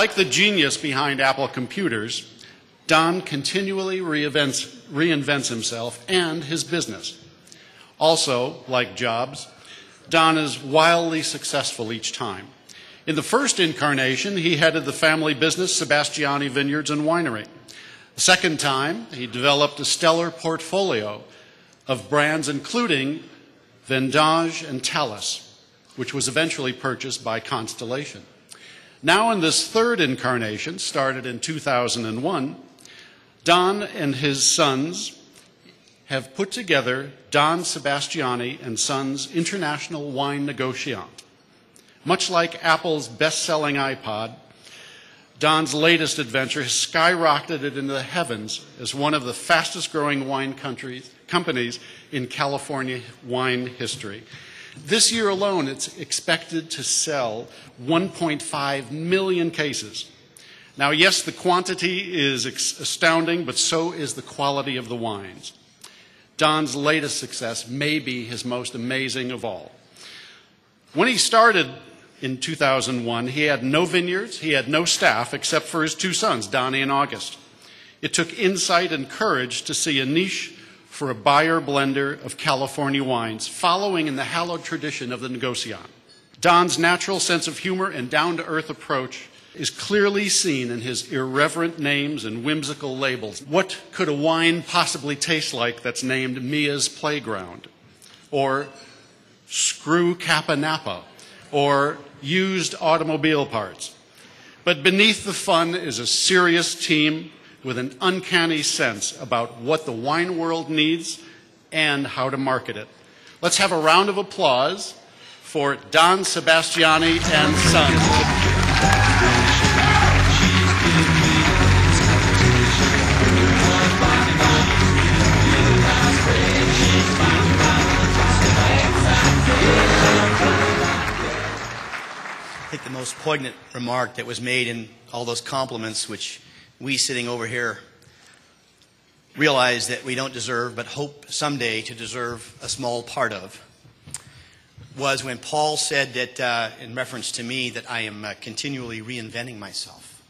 Like the genius behind Apple computers, Don continually reinvents himself and his business. Also, like Jobs, Don is wildly successful each time. In the first incarnation, he headed the family business Sebastiani Vineyards and Winery. The second time, he developed a stellar portfolio of brands including Vendange and Talus, which was eventually purchased by Constellation. Now in this third incarnation, started in 2001, Don and his sons have put together Don Sebastiani and Sons International Wine Negociant. Much like Apple's best-selling iPod, Don's latest adventure has skyrocketed into the heavens as one of the fastest-growing wine companies in California wine history. This year alone, it's expected to sell 1.5 million cases. Now, yes, the quantity is astounding, but so is the quality of the wines. Don's latest success may be his most amazing of all. When he started in 2001, he had no vineyards, he had no staff except for his two sons, Donnie and August. It took insight and courage to see a niche for a buyer blender of California wines, following in the hallowed tradition of the negociant. Don's natural sense of humor and down-to-earth approach is clearly seen in his irreverent names and whimsical labels. What could a wine possibly taste like that's named Mia's Playground? Or Screw Kappa Napa? Or Used Automobile Parts? But beneath the fun is a serious team with an uncanny sense about what the wine world needs and how to market it. Let's have a round of applause for Don Sebastiani and Sons. I think the most poignant remark that was made in all those compliments, which we sitting over here realize that we don't deserve, but hope someday to deserve a small part of, was when Paul said that, in reference to me, that I am continually reinventing myself.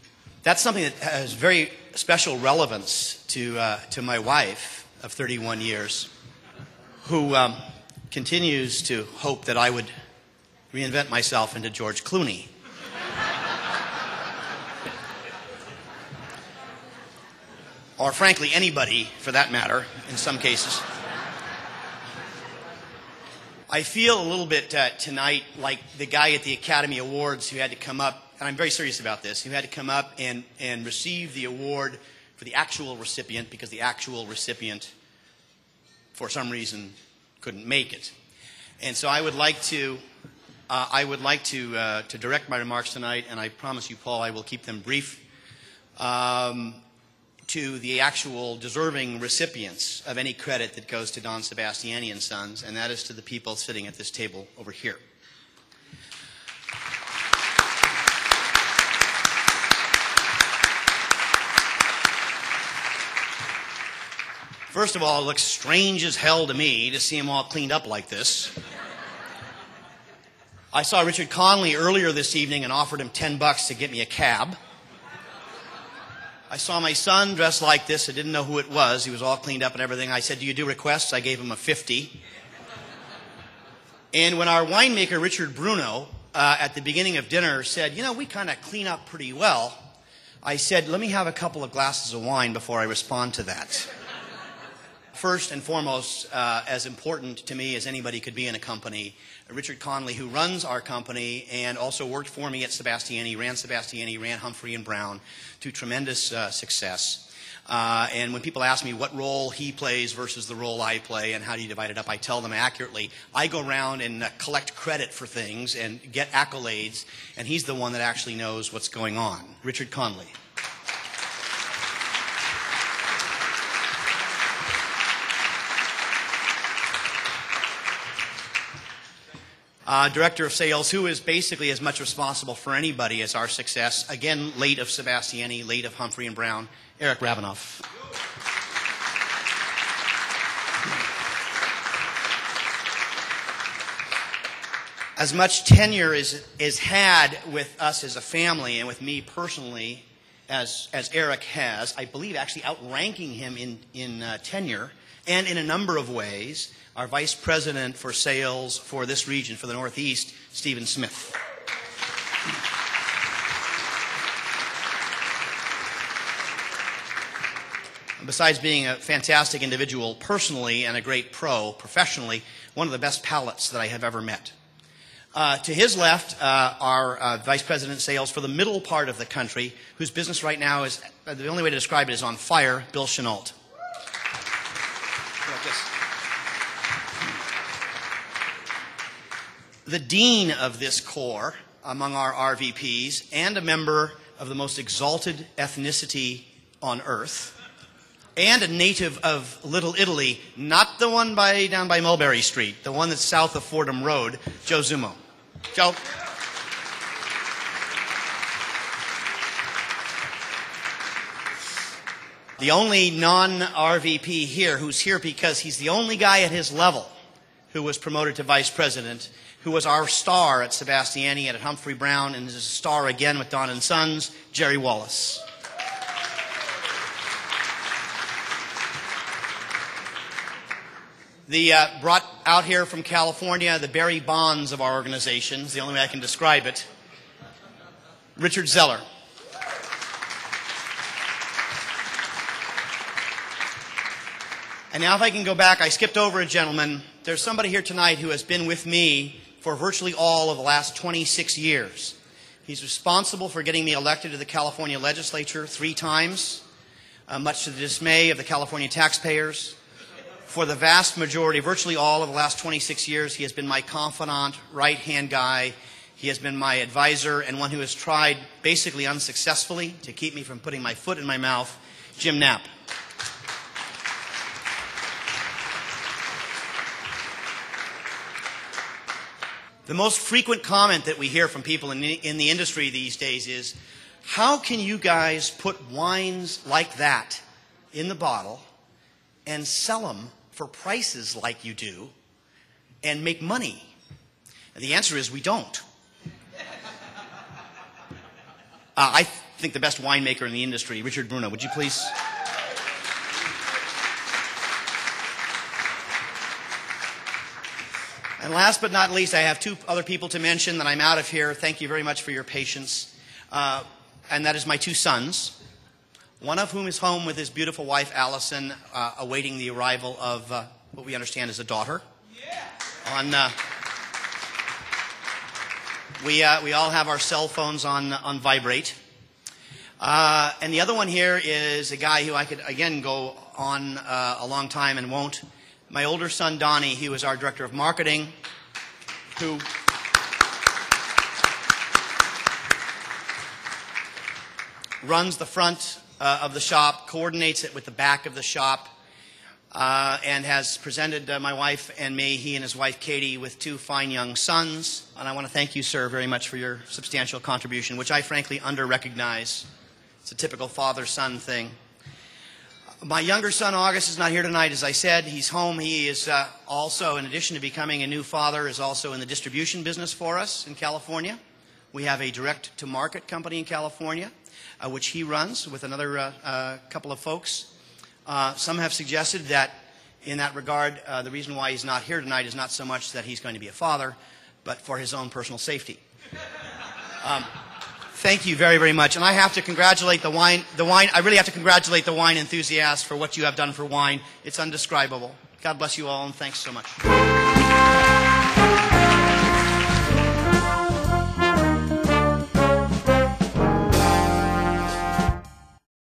That's something that has very special relevance to my wife of 31 years, who continues to hope that I would reinvent myself into George Clooney. Or frankly, anybody for that matter, in some cases. I feel a little bit tonight like the guy at the Academy Awards who had to come up, and I'm very serious about this, who had to come up and receive the award for the actual recipient because the actual recipient, for some reason, couldn't make it. And so I would like to direct my remarks tonight, and I promise you, Paul, I will keep them brief, to the actual deserving recipients of any credit that goes to Don Sebastiani and Sons, and that is to the people sitting at this table over here. First of all, it looks strange as hell to me to see them all cleaned up like this. I saw Richard Conley earlier this evening and offered him $10 to get me a cab. I saw my son dressed like this. I didn't know who it was. He was all cleaned up and everything. I said, "Do you do requests?" I gave him a 50. And when our winemaker, Richard Bruno, at the beginning of dinner said, "You know, we kind of clean up pretty well," I said, "Let me have a couple of glasses of wine before I respond to that." First and foremost, as important to me as anybody could be in a company, Richard Conley, who runs our company and also worked for me at Sebastiani, ran Humphrey and Brown to tremendous success. And when people ask me what role he plays versus the role I play and how do you divide it up, I tell them accurately. I go around and collect credit for things and get accolades, and he's the one that actually knows what's going on. Richard Conley. Director of Sales, who is basically as much responsible for anybody as our success. Again, late of Sebastiani, late of Humphrey and Brown, Eric Rabinoff. as much tenure is had with us as a family and with me personally as Eric has, I believe actually outranking him in tenure and in a number of ways, our Vice President for Sales for this region, for the Northeast, Stephen Smith. Besides being a fantastic individual personally and a great pro professionally, one of the best palates that I have ever met. To his left, our Vice President of Sales for the middle part of the country, whose business right now is, the only way to describe it is on fire, Bill Chenault. Like this. The dean of this corps among our RVPs and a member of the most exalted ethnicity on earth, and a native of Little Italy, not the one down by Mulberry Street, the one that's south of Fordham Road, Joe Zumo. Joe. The only non-RVP here who's here because he's the only guy at his level who was promoted to vice president, who was our star at Sebastiani and at Humphrey Brown, and is a star again with Don & Sons, Jerry Wallace. The brought out here from California, the Barry Bonds of our organization, is the only way I can describe it, Richard Zeller. And now if I can go back, I skipped over a gentleman. There's somebody here tonight who has been with me for virtually all of the last 26 years. He's responsible for getting me elected to the California legislature 3 times, much to the dismay of the California taxpayers. For the vast majority, virtually all of the last 26 years, he has been my confidant, right-hand guy. He has been my advisor and one who has tried, basically unsuccessfully, to keep me from putting my foot in my mouth, Jim Knapp. The most frequent comment that we hear from people in the industry these days is, how can you guys put wines like that in the bottle and sell them for prices like you do and make money? And the answer is we don't. I think the best winemaker in the industry, Richard Bruno, would you please? And last but not least, I have 2 other people to mention, then I'm out of here. Thank you very much for your patience. And that is my 2 sons, one of whom is home with his beautiful wife, Allison, awaiting the arrival of what we understand is a daughter. Yeah. We all have our cell phones on vibrate. And the other one here is a guy who I could, again, go on a long time and won't. My older son, Donnie, he was our director of marketing, who runs the front of the shop, coordinates it with the back of the shop, and has presented my wife and me, he and his wife Katie, with 2 fine young sons. And I want to thank you, sir, very much for your substantial contribution, which I frankly under-recognize. It's a typical father-son thing. My younger son, August, is not here tonight, as I said. He's home. He is also, in addition to becoming a new father, is also in the distribution business for us in California. We have a direct-to-market company in California, which he runs with another couple of folks. Some have suggested that, in that regard, the reason why he's not here tonight is not so much that he's going to be a father, but for his own personal safety. Thank you very, very much. And I have to congratulate I really have to congratulate the wine enthusiasts for what you have done for wine. It's undescribable. God bless you all, and thanks so much.